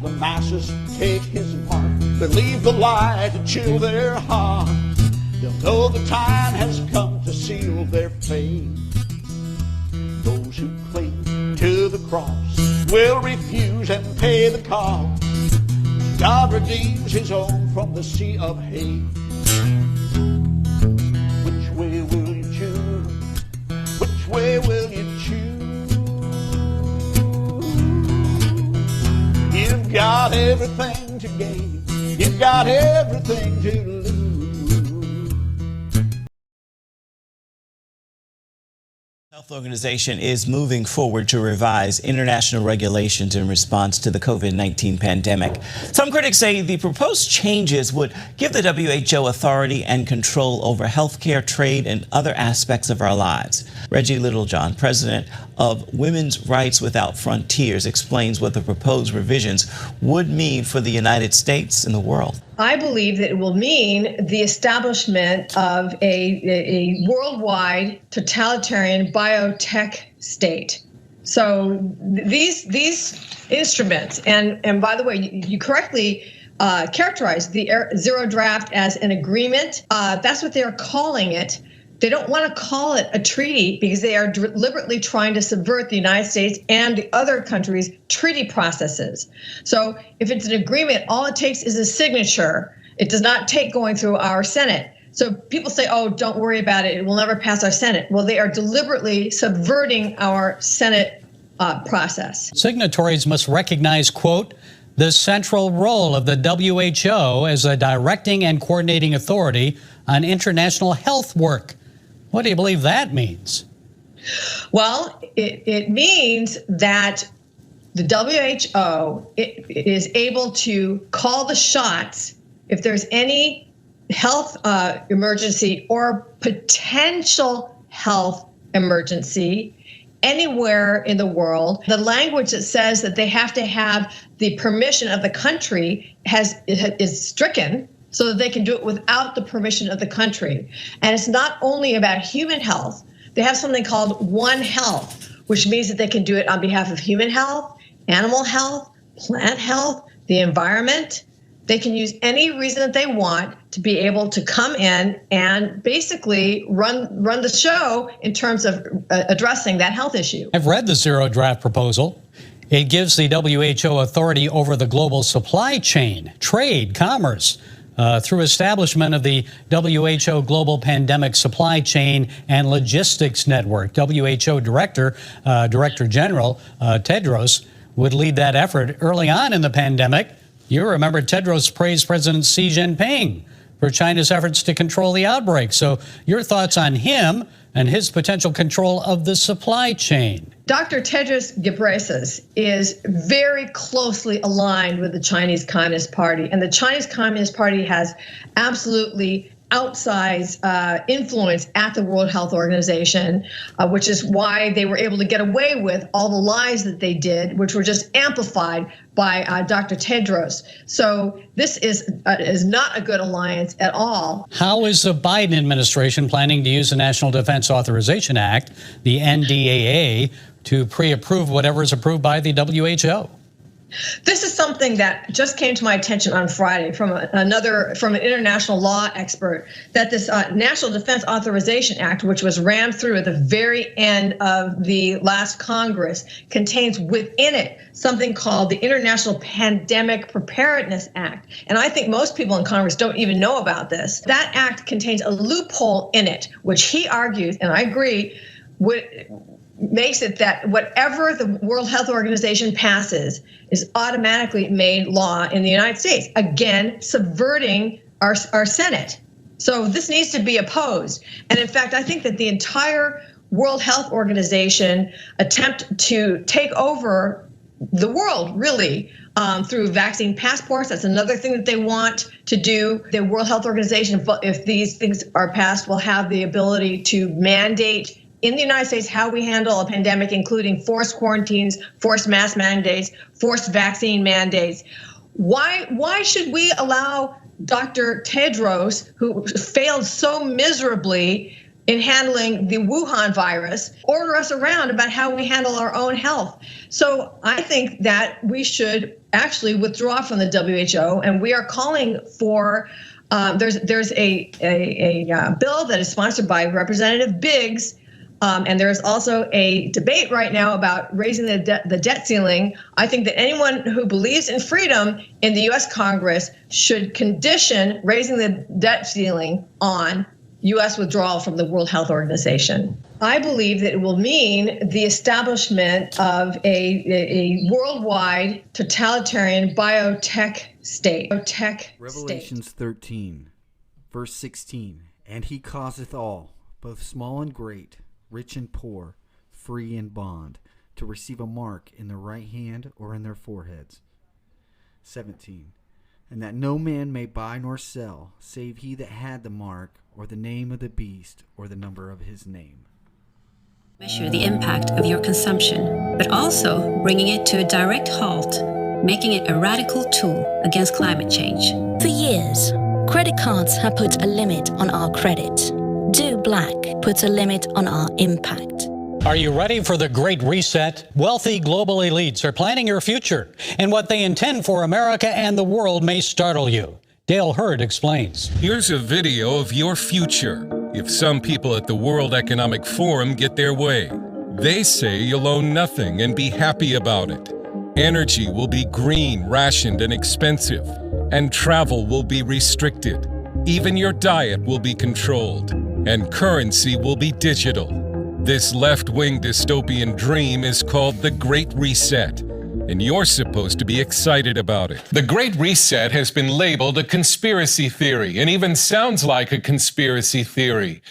the masses take his part, believe the lie to chill their hearts. They'll know the time has come to seal their fate. Those who cling to the cross will refuse and pay the cost. God redeems his own from the sea of hate. Which way will you choose? Which way will you choose? You've got everything to gain. You've got everything to lose. Health Organization is moving forward to revise international regulations in response to the COVID-19 pandemic. Some critics say the proposed changes would give the WHO authority and control over healthcare, trade, and other aspects of our lives. Reggie Littlejohn, president of Women's Rights Without Frontiers, explains what the proposed revisions would mean for the United States and the world. I believe that it will mean the establishment of a worldwide totalitarian biotech state. So these instruments, and by the way, you correctly characterized the Zero Draft as an agreement. That's what they're calling it. They don't want to call it a treaty because they are deliberately trying to subvert the United States and the other countries' treaty processes. So if it's an agreement, all it takes is a signature. It does not take going through our Senate. So people say, oh, don't worry about it. It will never pass our Senate. Well, they are deliberately subverting our Senate process. Signatories must recognize, quote, the central role of the WHO as a directing and coordinating authority on international health work. What do you believe that means? Well, it means that the WHO is able to call the shots if there's any health emergency or potential health emergency anywhere in the world. The language that says that they have to have the permission of the country is stricken, so that they can do it without the permission of the country. And it's not only about human health. They have something called One Health, which means that they can do it on behalf of human health, animal health, plant health, the environment. They can use any reason that they want to be able to come in and basically run the show in terms of addressing that health issue. I've read the Zero Draft proposal. It gives the WHO authority over the global supply chain, trade, commerce, through establishment of the WHO Global Pandemic Supply Chain and Logistics Network. WHO Director General Tedros would lead that effort early on in the pandemic. You remember Tedros praised President Xi Jinping for China's efforts to control the outbreak. So your thoughts on him and his potential control of the supply chain? Dr. Tedros Ghebreyesus is very closely aligned with the Chinese Communist Party, and the Chinese Communist Party has absolutely outsized influence at the World Health Organization, which is why they were able to get away with all the lies that they did, which were just amplified by Dr. Tedros. So this is not a good alliance at all. How is the Biden administration planning to use the National Defense Authorization Act, the NDAA, to pre-approve whatever is approved by the WHO? This is something that just came to my attention on Friday from an international law expert, that this National Defense Authorization Act, which was rammed through at the very end of the last Congress, contains within it something called the International Pandemic Preparedness Act. And I think most people in Congress don't even know about this. That act contains a loophole in it, which he argues, and I agree, makes it that whatever the World Health Organization passes is automatically made law in the United States, again, subverting our Senate. So this needs to be opposed. And in fact, I think that the entire World Health Organization attempt to take over the world, really, through vaccine passports. That's another thing that they want to do. The World Health Organization, if these things are passed, will have the ability to mandate in the United States how we handle a pandemic, including forced quarantines, forced mask mandates, forced vaccine mandates. Why should we allow Dr. Tedros, who failed so miserably in handling the Wuhan virus order us around about how we handle our own health. So I think that we should actually withdraw from the WHO, and we are calling for. There's a bill that is sponsored by Representative Biggs. And there's also a debate right now about raising the debt ceiling. I think that anyone who believes in freedom in the U.S. Congress should condition raising the debt ceiling on U.S. withdrawal from the World Health Organization. I believe that it will mean the establishment of a worldwide totalitarian biotech state. Revelations 13, verse 16. And he causeth all, both small and great, rich and poor, free and bond, to receive a mark in their right hand or in their foreheads. 17. And that no man may buy nor sell, save he that had the mark, or the name of the beast, or the number of his name. Measure the impact of your consumption, but also bringing it to a direct halt, making it a radical tool against climate change. For years, credit cards have put a limit on our credit. Do Black puts a limit on our impact. Are you ready for the Great Reset? Wealthy global elites are planning your future, and what they intend for America and the world may startle you. Dale Hurd explains. Here's a video of your future if some people at the World Economic Forum get their way. They say you'll own nothing and be happy about it. Energy will be green, rationed, and expensive, and travel will be restricted. Even your diet will be controlled, and currency will be digital. This left-wing dystopian dream is called the Great Reset, and you're supposed to be excited about it. The Great Reset has been labeled a conspiracy theory, and even sounds like a conspiracy theory.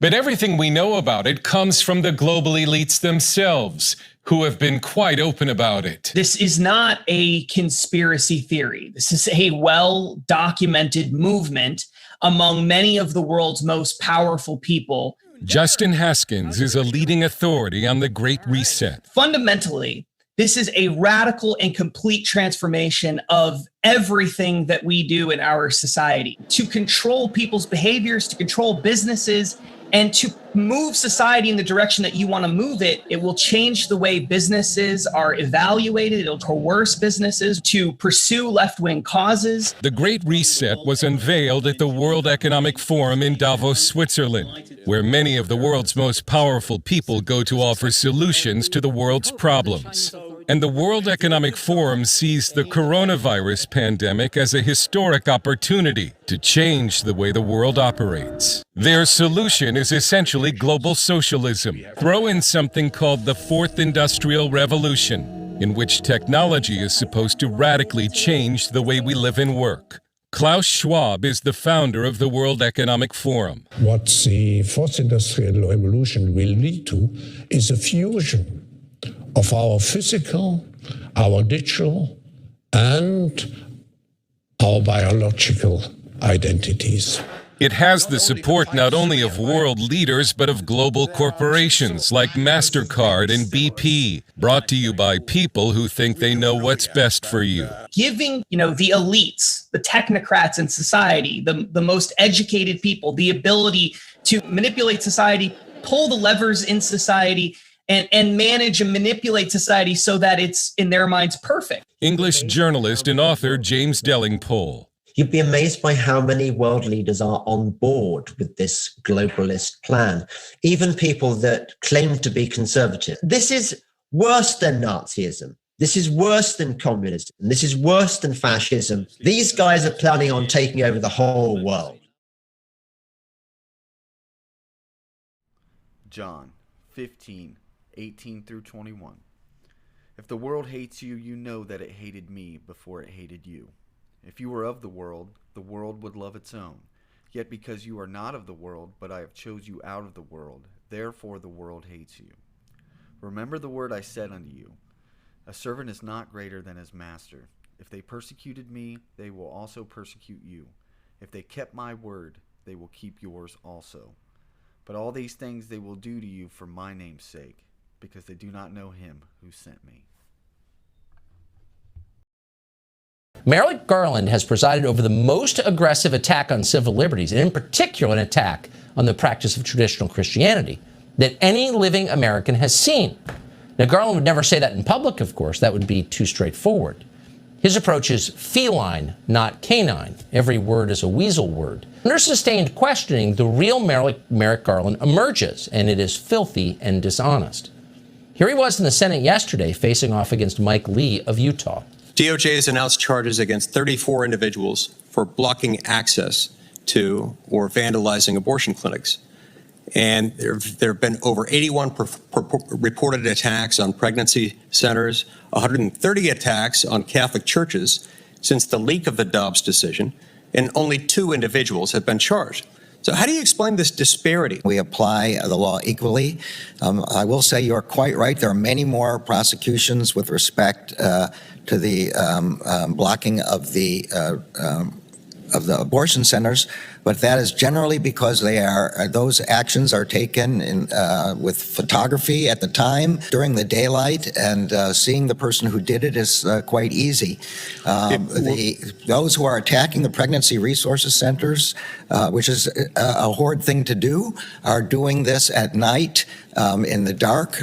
But everything we know about it comes from the global elites themselves, who have been quite open about it. This is not a conspiracy theory. This is a well-documented movement among many of the world's most powerful people. Justin Haskins is a leading authority on the Great Reset. Fundamentally, this is a radical and complete transformation of everything that we do in our society to control people's behaviors, to control businesses, and to move society in the direction that you want to move it. It will change the way businesses are evaluated. It'll coerce businesses to pursue left-wing causes. The Great Reset was unveiled at the World Economic Forum in Davos, Switzerland, where many of the world's most powerful people go to offer solutions to the world's problems. And the World Economic Forum sees the coronavirus pandemic as a historic opportunity to change the way the world operates. Their solution is essentially global socialism. Throw in something called the Fourth Industrial Revolution, in which technology is supposed to radically change the way we live and work. Klaus Schwab is the founder of the World Economic Forum. What the Fourth Industrial Revolution will lead to is a fusion of our physical, our digital, and our biological identities. It has the support not only of world leaders, but of global corporations like MasterCard and BP, brought to you by people who think they know what's best for you. Giving, the elites, the technocrats in society, the most educated people, the ability to manipulate society, pull the levers in society, and manage and manipulate society so that it's, in their minds, perfect. English journalist and author James Delingpole. You'd be amazed by how many world leaders are on board with this globalist plan, even people that claim to be conservative. This is worse than Nazism. This is worse than communism. This is worse than fascism. These guys are planning on taking over the whole world. John 15:18 through 21. If the world hates you, you know that it hated me before it hated you. If you were of the world would love its own. Yet because you are not of the world, but I have chose you out of the world, therefore the world hates you. Remember the word I said unto you. A servant is not greater than his master. If they persecuted me, they will also persecute you. If they kept my word, they will keep yours also. But all these things they will do to you for my name's sake, because they do not know him who sent me. Merrick Garland has presided over the most aggressive attack on civil liberties, and in particular an attack on the practice of traditional Christianity that any living American has seen. Now, Garland would never say that in public, of course. That would be too straightforward. His approach is feline, not canine. Every word is a weasel word. Under sustained questioning, the real Merrick Garland emerges, and it is filthy and dishonest. Here he was in the Senate yesterday, facing off against Mike Lee of Utah. DOJ has announced charges against 34 individuals for blocking access to or vandalizing abortion clinics. And there have been over 81 reported attacks on pregnancy centers, 130 attacks on Catholic churches since the leak of the Dobbs decision, and only 2 individuals have been charged. So how do you explain this disparity? We apply the law equally. I will say you're quite right. There are many more prosecutions with respect to the blocking of the abortion centers, but that is generally because those actions are taken with photography at the time during the daylight, and seeing the person who did it is quite easy. Those who are attacking the pregnancy resources centers, which is a horrid thing to do, are doing this at night in the dark.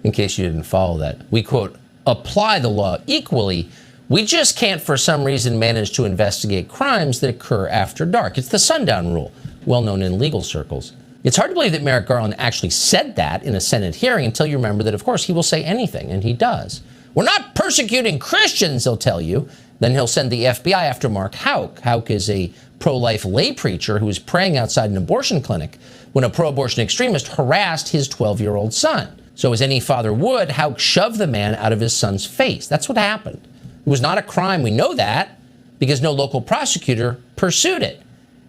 In case you didn't follow that, we quote, apply the law equally. We just can't, for some reason, manage to investigate crimes that occur after dark. It's the sundown rule, well known in legal circles. It's hard to believe that Merrick Garland actually said that in a Senate hearing until you remember that, of course, he will say anything, and he does. We're not persecuting Christians, he'll tell you. Then he'll send the FBI after Mark Houck. Houck is a pro-life lay preacher who was praying outside an abortion clinic when a pro-abortion extremist harassed his 12-year-old son. So as any father would, Houck shoved the man out of his son's face. That's what happened. It was not a crime. We know that because no local prosecutor pursued it.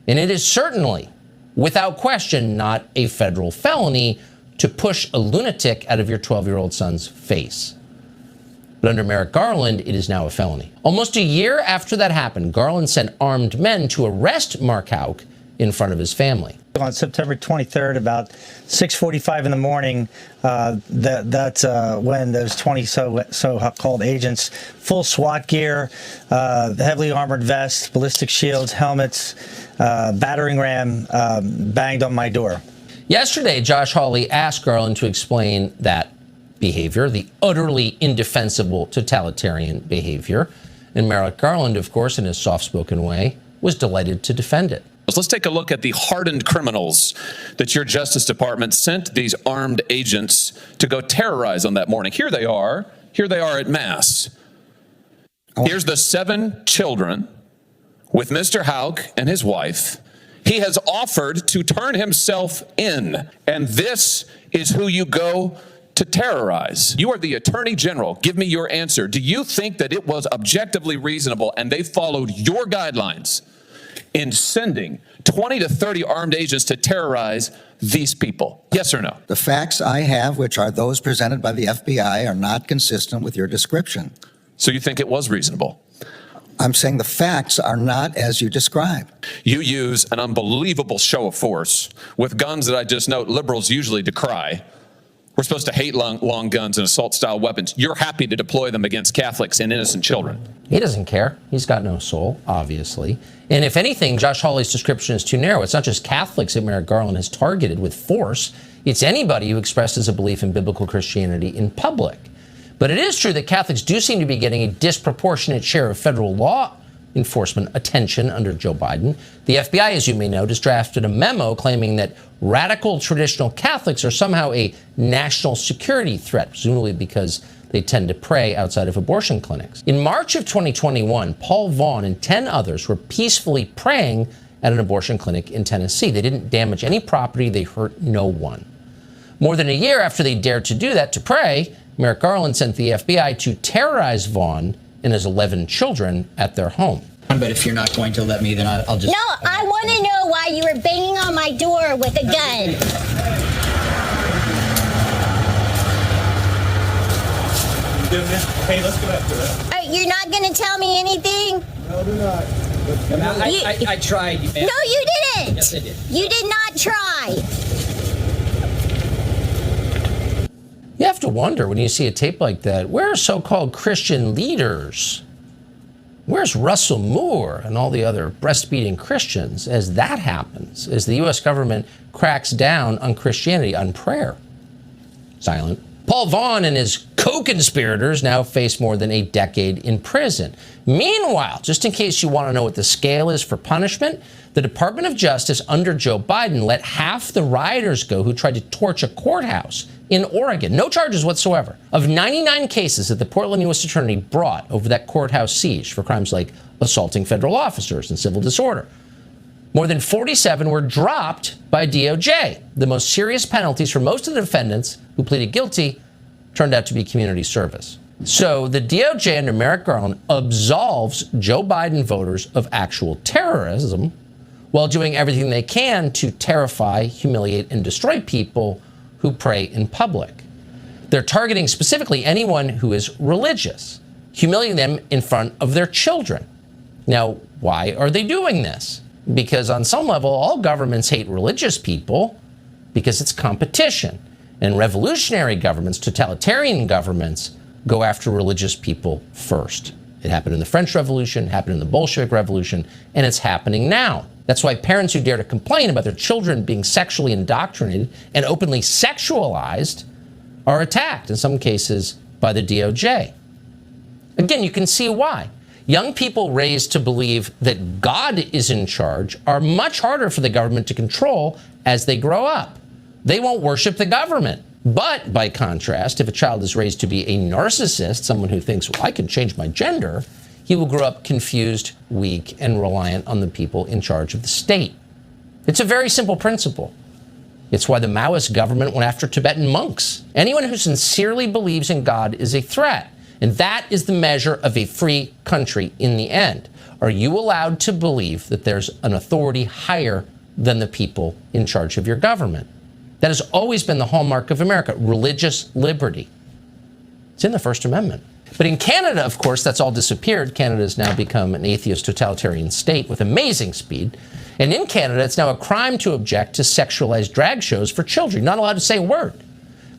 And it is certainly, without question, not a federal felony to push a lunatic out of your 12-year-old son's face. But under Merrick Garland, it is now a felony. Almost a year after that happened, Garland sent armed men to arrest Mark Houck in front of his family. On September 23rd, about 6:45 in the morning, that's when those 20 so-called agents, full SWAT gear, heavily armored vests, ballistic shields, helmets, battering ram, banged on my door. Yesterday, Josh Hawley asked Garland to explain that behavior, the utterly indefensible totalitarian behavior. And Merrick Garland, of course, in his soft-spoken way, was delighted to defend it. Let's take a look at the hardened criminals that your Justice Department sent these armed agents to go terrorize on that morning. Here they are at Mass. Here's the 7 children with Mr. Houck and his wife. He has offered to turn himself in, and this is who you go to terrorize. You are the Attorney General. Give me your answer. Do you think that it was objectively reasonable and they followed your guidelines in sending 20 to 30 armed agents to terrorize these people? Yes or no? The facts I have, which are those presented by the FBI, are not consistent with your description. So you think it was reasonable? I'm saying the facts are not as you describe. You use an unbelievable show of force with guns that I just note liberals usually decry. We're supposed to hate long guns and assault-style weapons. You're happy to deploy them against Catholics and innocent children. He doesn't care. He's got no soul, obviously. And if anything, Josh Hawley's description is too narrow. It's not just Catholics that Merrick Garland has targeted with force. It's anybody who expresses a belief in biblical Christianity in public. But it is true that Catholics do seem to be getting a disproportionate share of federal law enforcement attention under Joe Biden. The FBI, as you may know, just drafted a memo claiming that radical traditional Catholics are somehow a national security threat, presumably because they tend to pray outside of abortion clinics. In March of 2021, Paul Vaughn and 10 others were peacefully praying at an abortion clinic in Tennessee. They didn't damage any property. They hurt no one. More than a year after they dared to do that, to pray, Merrick Garland sent the FBI to terrorize Vaughn and his 11 children at their home. But if you're not going to let me, then I'll just... No, I want to know why you were banging on my door with a gun. Okay, let's go back to that. You're not going to tell me anything? No, do not. I tried. No, you didn't. Yes, I did. You did not try. You have to wonder when you see a tape like that, where are so-called Christian leaders Where's Russell Moore and all the other breastfeeding Christians as that happens, as the U.S. government cracks down on Christianity, on prayer? Silent. Paul Vaughn and his co-conspirators now face more than a decade in prison. Meanwhile, just in case you want to know what the scale is for punishment, the Department of Justice under Joe Biden let half the rioters go who tried to torch a courthouse in Oregon. No charges whatsoever. Of 99 cases that the Portland U.S. Attorney brought over that courthouse siege for crimes like assaulting federal officers and civil disorder, more than 47 were dropped by DOJ. The most serious penalties for most of the defendants who pleaded guilty turned out to be community service. So the DOJ under Merrick Garland absolves Joe Biden voters of actual terrorism while doing everything they can to terrify, humiliate, and destroy people who pray in public. They're targeting specifically anyone who is religious, humiliating them in front of their children. Now, why are they doing this? Because on some level, all governments hate religious people because it's competition. And revolutionary governments, totalitarian governments, go after religious people first. It happened in the French Revolution, happened in the Bolshevik Revolution, and it's happening now. That's why parents who dare to complain about their children being sexually indoctrinated and openly sexualized are attacked, in some cases by the DOJ. Again, you can see why. Young people raised to believe that God is in charge are much harder for the government to control as they grow up. They won't worship the government. But by contrast, if a child is raised to be a narcissist, someone who thinks, well, I can change my gender, he will grow up confused, weak, and reliant on the people in charge of the state. It's a very simple principle. It's why the Maoist government went after Tibetan monks. Anyone who sincerely believes in God is a threat. And that is the measure of a free country in the end. Are you allowed to believe that there's an authority higher than the people in charge of your government? That has always been the hallmark of America, religious liberty. It's in the First Amendment. But in Canada, of course, that's all disappeared. Canada has now become an atheist totalitarian state with amazing speed. And in Canada, it's now a crime to object to sexualized drag shows for children. You're not allowed to say a word.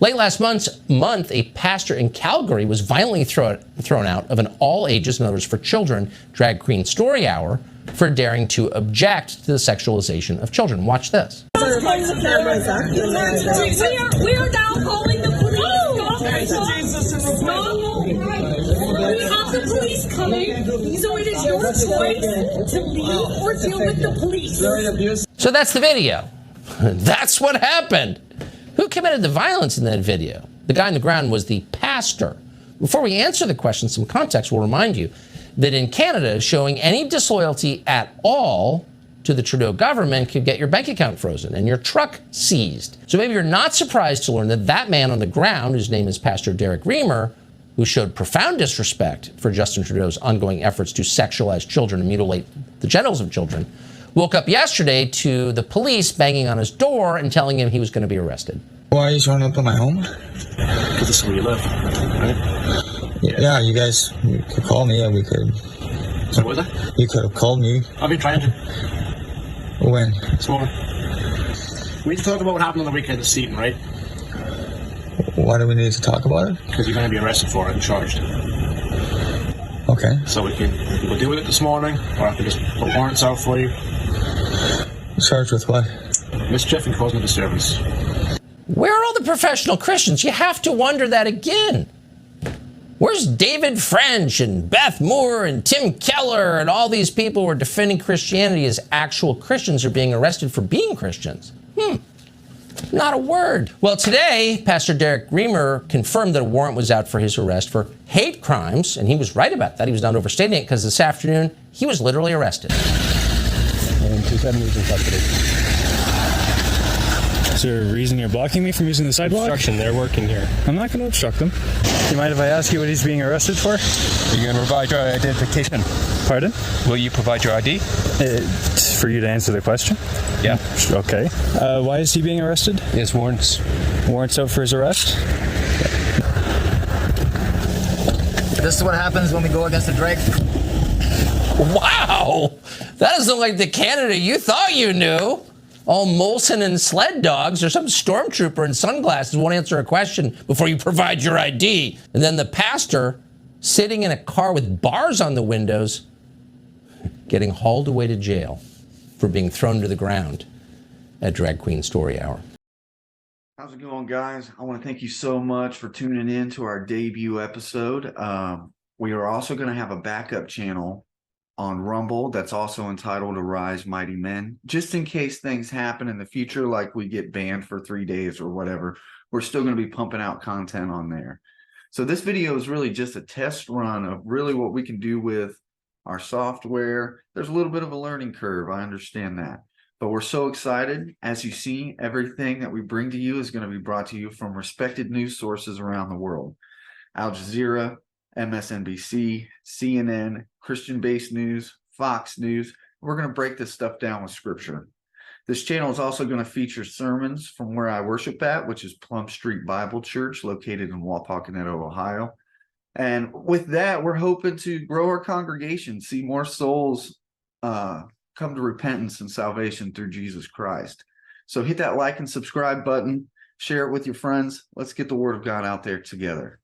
Late last month, a pastor in Calgary was violently thrown out of an all-ages, in other words, for children, drag queen story hour for daring to object to the sexualization of children. Watch this. We are now calling the police. We have the police coming, so it is your choice to leave or deal with the police. So that's the video. That's what happened. Who committed the violence in that video? The guy on the ground was the pastor. Before we answer the question, some context will remind you that in Canada, showing any disloyalty at all to the Trudeau government could get your bank account frozen and your truck seized. So maybe you're not surprised to learn that that man on the ground, whose name is Pastor Derek Reamer, who showed profound disrespect for Justin Trudeau's ongoing efforts to sexualize children and mutilate the genitals of children, woke up yesterday to the police banging on his door and telling him he was going to be arrested. Why are you showing up at my home? Because this is where you live, right? Yeah, you guys could call me. Yeah, we could. So what was that? You could have called me. I've been trying to. When? This morning. We need to talk about what happened on the weekend this evening, right? Why do we need to talk about it? Because you're going to be arrested for it and charged. Okay. So we can go deal with it this morning, or I can just put warrants out for you. Charged with what? Mischief and causing a disturbance. Where are all the professional Christians? You have to wonder that again. Where's David French and Beth Moore and Tim Keller and all these people who are defending Christianity as actual Christians are being arrested for being Christians? Not a word. Well, today, Pastor Derek Reamer confirmed that a warrant was out for his arrest for hate crimes, and he was right about that. He was not overstating it, because this afternoon, he was literally arrested. And 270 in custody. Is there a reason you're blocking me from using the sidewalk? Obstruction, they're working here. I'm not going to obstruct them. Do you mind if I ask you what he's being arrested for? Are you going to provide your identification? Pardon? Will you provide your ID? For you to answer the question? Yeah. Okay. Why is he being arrested? Yes, warrants. Warrants out for his arrest? This is what happens when we go against the drag. Wow! That doesn't look like the Canada you thought you knew. All Molson and sled dogs, or some stormtrooper in sunglasses won't answer a question before you provide your ID. And then the pastor, sitting in a car with bars on the windows, getting hauled away to jail for being thrown to the ground at Drag Queen Story Hour. How's it going, guys? I want to thank you so much for tuning in to our debut episode. We are also going to have a backup channel on Rumble that's also entitled Arise Mighty Men. Just in case things happen in the future, like we get banned for 3 days or whatever, we're still going to be pumping out content on there. So this video is really just a test run of really what we can do with our software. There's a little bit of a learning curve, I understand that. But we're so excited. As you see, everything that we bring to you is going to be brought to you from respected news sources around the world. Al Jazeera, MSNBC, CNN, Christian-based news, Fox News. We're going to break this stuff down with scripture. This channel is also going to feature sermons from where I worship at, which is Plum Street Bible Church, located in Wapakoneta, Ohio. And with that, we're hoping to grow our congregation, see more souls come to repentance and salvation through Jesus Christ. So hit that like and subscribe button, share it with your friends. Let's get the word of God out there together.